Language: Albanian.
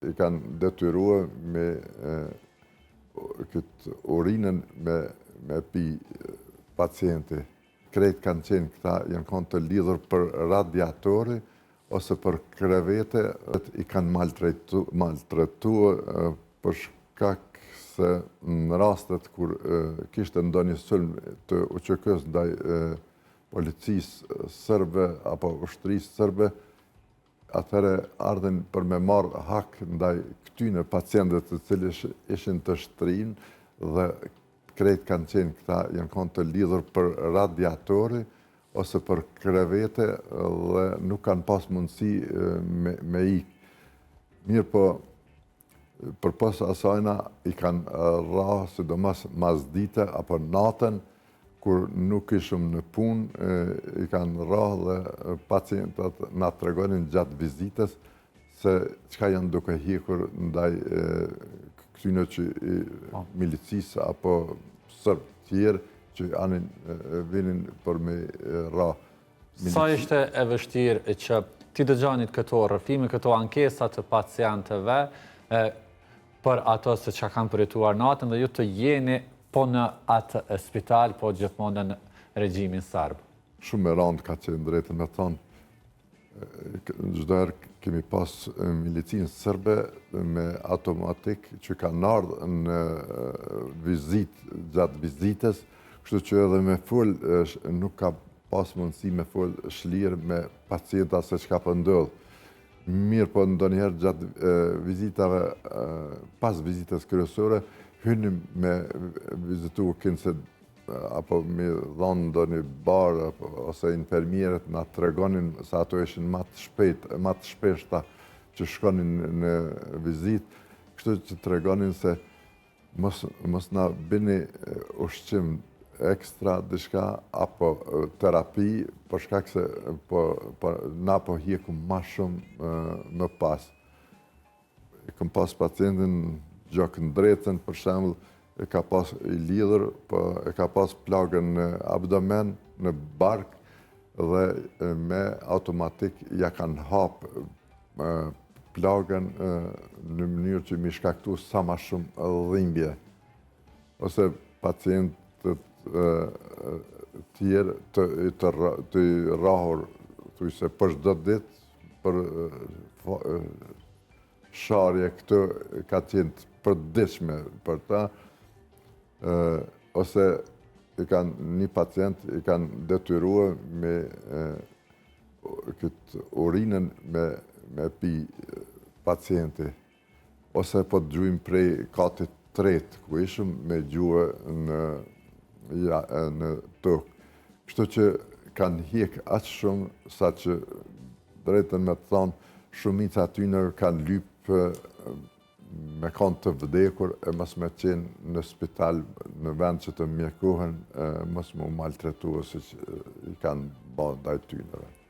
I kanë detyruar me këtë urinën me pi pacienti. Krejt kanë qenë këta, janë konë të lidhur për radiatori ose për krevete, i kanë maltretuar për shkak se në rastet kur kishte ndonjë sulm të UÇK-s ndaj policisë sërbe apo ushtrisë sërbe, atëherë ardhen për me marrë hak ndaj këtyne pacientëve të cilës ishin të shtrinë dhe krejt kanë qenë këta, janë konë të lidhur për radiatori ose për krevete dhe nuk kanë pas mundësi me ikë. Mirë po, për pas asajna i kanë ra, sidomos mas dite apo natën, kur nuk ishëm në punë, i kanë ra dhe pacientat na tregonin gjatë vizitës se çka janë duke hikur ndaj këtyne që milicisë apo sërbë tjerë që vinin për me ra. Sa ishte e vështirë që ti dëgjanit këto rrëfime, këto ankesa të pacientëve për ato se që kanë përjetuar natën dhe ju të jeni po në atë spital, po gjithmonë në regjimin sërbë? Shumë e randë ka qenë drejtën me thonë. Çdo herë kemi pas milicinë sërbe me automatik që kanë ardhur në vizitë gjatë vizitës, kështu që edhe me fol nuk ka pas mundësi me fol shlirë me pacienta se çka po ndodh. Mirë po ndonjëherë gjatë vizitave, pas vizitës kryesore, hynim me vizitu kinse apo me dhonë ndonjë barë ose infermierët na tregonin se ato ishin ma të shpeshta që shkonin në vizitë, kështu që tregonin se mos na bini ushqim ekstra diçka apo terapi për shkak se na po hjekum ma shumë më pas. I kam pas pacientin Gjokën Dretën, për shembull, e ka pas i lidhur, e ka pas plagën në abdomen, në bark, dhe me automatik ja kanë hapë plagën në mënyrë që mi shkaktu sa ma shumë dhimbje. Ose pacientët tjerë të rahur, thujse për çdo ditë, për sharje këtë ka qenë përditshme për ta, ose një pacient i kanë detyruar me këtë urinën me pi pacienti, ose po të gjujmë prej katit tretë, ku ishëm me gjue në tokë. Kështu që kanë hjek aq shumë sa që drejtën me të thonë, shumica atyne kanë lypë me kanë të vdekur e mos me qenë në spital në vend që të mjekohen, mos mu maltretu ose që i kanë bërë ndaj tyneve.